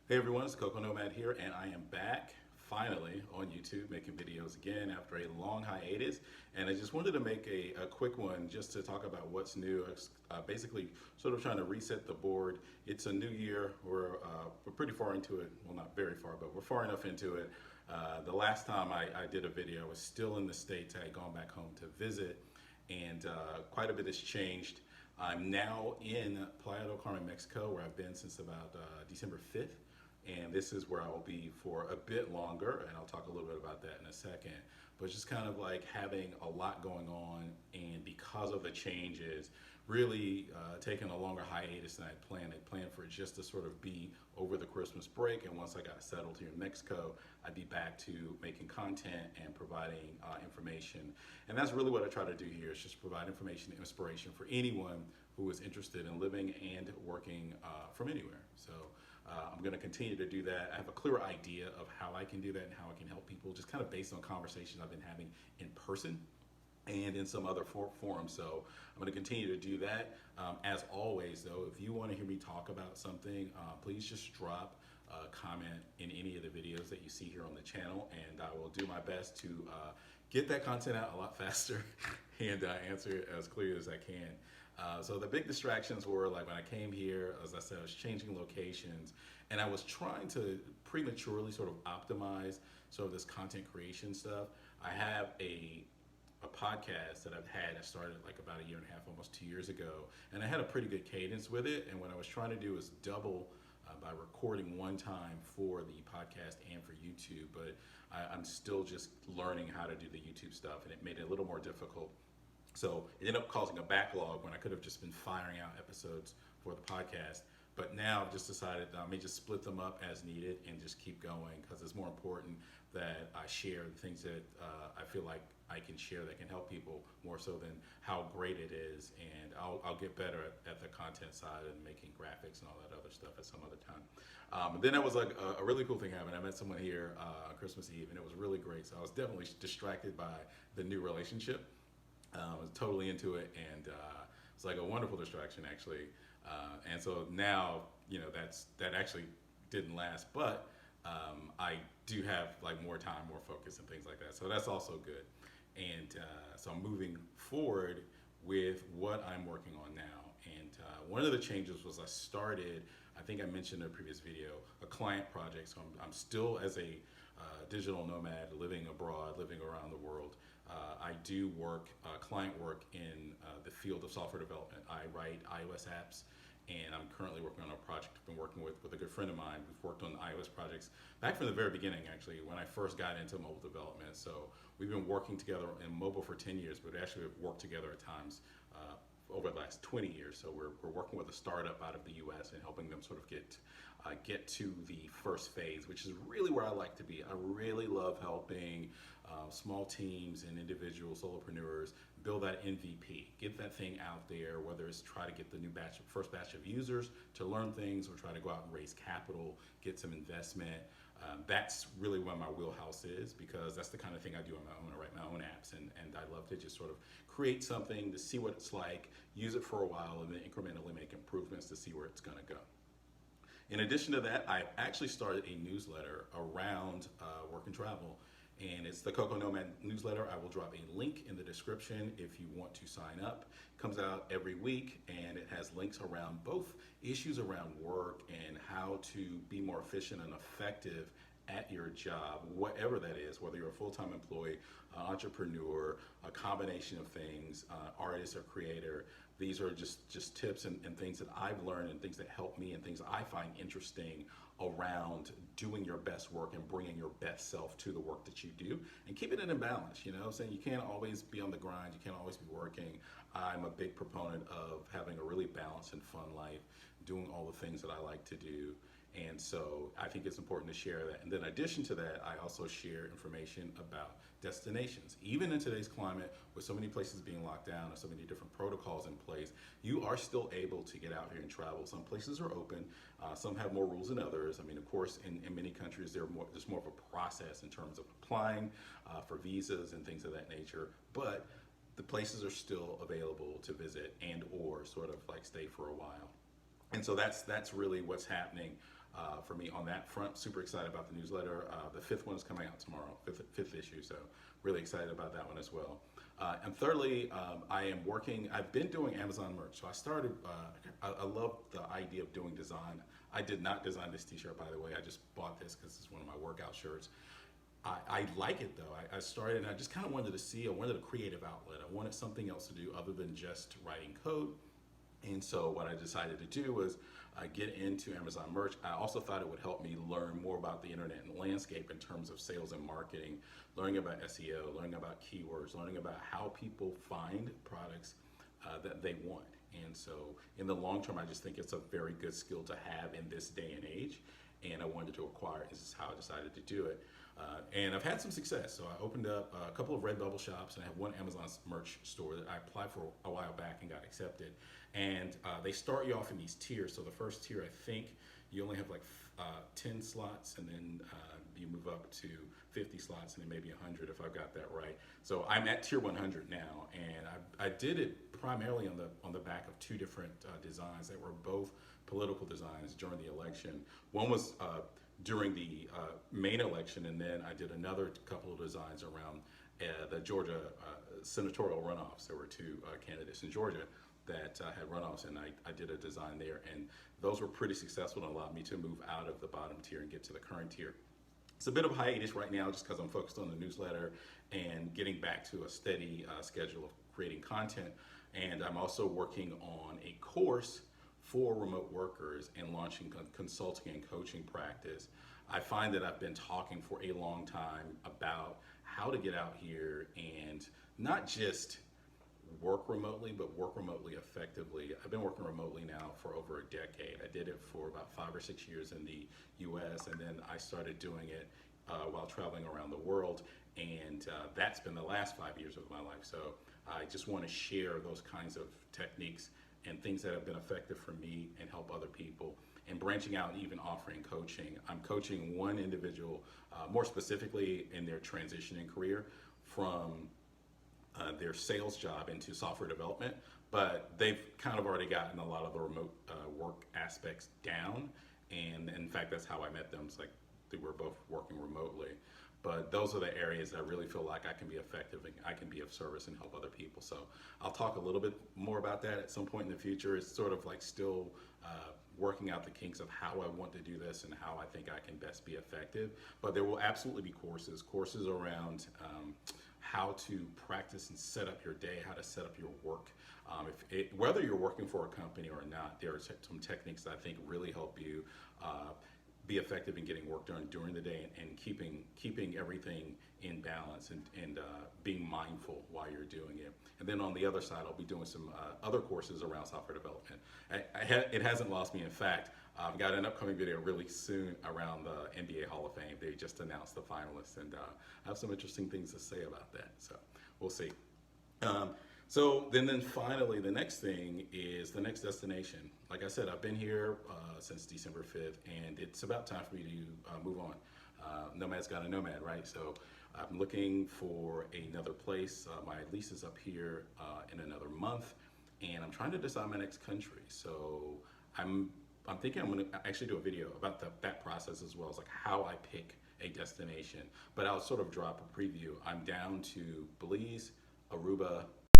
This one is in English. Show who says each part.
Speaker 1: Hey everyone, it's Coco Nomad here, and I am back finally on YouTube making videos again after a long hiatus. And I just wanted to make a quick one just to talk about what's new. Basically, sort of trying to reset the board. It's a new year. We're pretty far into it. Well, not very far, but we're far enough into it. The last time I did a video, I was still in the States. I had gone back home to visit, and quite a bit has changed. I'm now in Playa del Carmen, Mexico, where I've been since about December 5th. And this is where I will be for a bit longer, and I'll talk a little bit about that in a second. But it's just kind of like having a lot going on, and because of the changes, really taking a longer hiatus than I had planned. I planned for it just to sort of be over the Christmas break, and once I got settled here in Mexico, I'd be back to making content and providing information. And that's really what I try to do here, is just provide information and inspiration for anyone who is interested in living and working from anywhere. So I'm going to continue to do that. I have a clear idea of how I can do that and how I can help people, just kind of based on conversations I've been having in person and in some other forums. So I'm going to continue to do that. As always, though, if you want to hear me talk about something, please just drop a comment in any of the videos that you see here on the channel, and I will do my best to get that content out a lot faster and answer it as clear as I can. So the big distractions were, like, when I came here, as I said, I was changing locations, and I was trying to prematurely sort of optimize sort of this content creation stuff. I have a podcast that I started like about a year and a half, almost 2 years ago, and I had a pretty good cadence with it. And what I was trying to do is double by recording one time for the podcast and for YouTube, but I'm still just learning how to do the YouTube stuff, and it made it a little more difficult. So it ended up causing a backlog when I could have just been firing out episodes for the podcast. But now I've just decided that I may just split them up as needed and just keep going, because it's more important that I share the things that I feel like I can share that can help people, more so than how great it is. And I'll get better at the content side and making graphics and all that other stuff at some other time. Then that was like a really cool thing happened. I met someone here on Christmas Eve, and it was really great. So I was definitely distracted by the new relationship. I was totally into it, and it's like a wonderful distraction, actually. And so now, that actually didn't last, but I do have like more time, more focus, and things like that. So that's also good. And so I'm moving forward with what I'm working on now. And one of the changes was I think I mentioned in a previous video, a client project. So I'm still as a digital nomad, living abroad, living around the world. I do client work in the field of software development. I write iOS apps, and I'm currently working on a project I've been working with a good friend of mine. We've worked on iOS projects back from the very beginning, actually, when I first got into mobile development. So we've been working together in mobile for 10 years, but actually we've worked together at times over the last 20 years. So we're working with a startup out of the US and helping them sort of get to the first phase, which is really where I like to be. I really love helping small teams and individual solopreneurs build that MVP, get that thing out there, whether it's try to get the first batch of users to learn things, or try to go out and raise capital, get some investment. That's really what my wheelhouse is, because that's the kind of thing I do on my own. I write my own apps, and I love to just sort of create something to see what it's like, use it for a while, and then incrementally make improvements to see where it's going to go. In addition to that, I've actually started a newsletter around work and travel, and it's the Coco Nomad newsletter. I will drop a link in the description if you want to sign up. It comes out every week, and it has links around both issues around work and how to be more efficient and effective at your job, whatever that is, whether you're a full-time employee, entrepreneur, a combination of things, artist or creator. These are just tips and things that I've learned, and things that help me, and things I find interesting around doing your best work and bringing your best self to the work that you do, and keeping it in balance. Saying you can't always be on the grind, you can't always be working. I'm a big proponent of having a really balanced and fun life, doing all the things that I like to do. And so I think it's important to share that. And then in addition to that, I also share information about destinations. Even in today's climate, with so many places being locked down and so many different protocols in place, you are still able to get out here and travel. Some places are open, some have more rules than others. I mean, of course, in many countries, there's more of a process in terms of applying for visas and things of that nature. But the places are still available to visit and or sort of like stay for a while. And so that's really what's happening for me on that front. Super excited about the newsletter. The fifth one is coming out tomorrow, fifth issue, so really excited about that one as well. And thirdly, I've been doing Amazon merch. So I started, I love the idea of doing design. I did not design this t-shirt, by the way. I just bought this because it's one of my workout shirts. I like it though. I started and I just kind of wanted to see, I wanted a creative outlet. I wanted something else to do other than just writing code. And so what I decided to do was get into Amazon merch. I also thought it would help me learn more about the internet and landscape in terms of sales and marketing, learning about SEO, learning about keywords, learning about how people find products that they want. And so in the long term, I just think it's a very good skill to have in this day and age. And I wanted to acquire it. This is how I decided to do it. And I've had some success. So I opened up a couple of Redbubble shops, and I have one Amazon merch store that I applied for a while back and got accepted. And they start you off in these tiers. So the first tier, I think you only have like 10 slots, and then you move up to 50 slots, and then maybe 100 if I've got that right. So I'm at tier 100 now, and I did it primarily on the back of two different designs that were both political designs during the election. One was during the main election, and then I did another couple of designs around the Georgia senatorial runoffs. There were two candidates in Georgia that had runoffs, and I did a design there, and those were pretty successful and allowed me to move out of the bottom tier and get to the current tier. It's a bit of a hiatus right now just because I'm focused on the newsletter and getting back to a steady schedule of creating content, and I'm also working on a course for remote workers and launching consulting and coaching practice. I find that I've been talking for a long time about how to get out here and not just work remotely, but work remotely effectively. I've been working remotely now for over a decade. I did it for about 5 or 6 years in the US, and then I started doing it while traveling around the world, and that's been the last 5 years of my life. So I just want to share those kinds of techniques and things that have been effective for me and help other people, and branching out and even offering coaching. I'm coaching one individual more specifically in their transition in career from their sales job into software development, but they've kind of already gotten a lot of the remote work aspects down, and in fact that's how I met them. It's like they were both working remotely. But those are the areas that I really feel like I can be effective and I can be of service and help other people. So I'll talk a little bit more about that at some point in the future. It's sort of like still working out the kinks of how I want to do this and how I think I can best be effective. But there will absolutely be courses around how to practice and set up your day, how to set up your work. Whether you're working for a company or not, there are some techniques that I think really help you be effective in getting work done during the day and keeping everything in balance and being mindful while you're doing it. And then on the other side, I'll be doing some other courses around software development. It hasn't lost me. In fact, I've got an upcoming video really soon around the NBA Hall of Fame. They just announced the finalists, and I have some interesting things to say about that. So we'll see. So then finally, the next thing is the next destination. Like I said, I've been here since December 5th, and it's about time for me to move on. Nomad's got a nomad, right? So I'm looking for another place. My lease is up here in another month, and I'm trying to decide my next country. So I'm thinking I'm gonna actually do a video about that process, as well as like how I pick a destination. But I'll sort of drop a preview. I'm down to Belize, Aruba,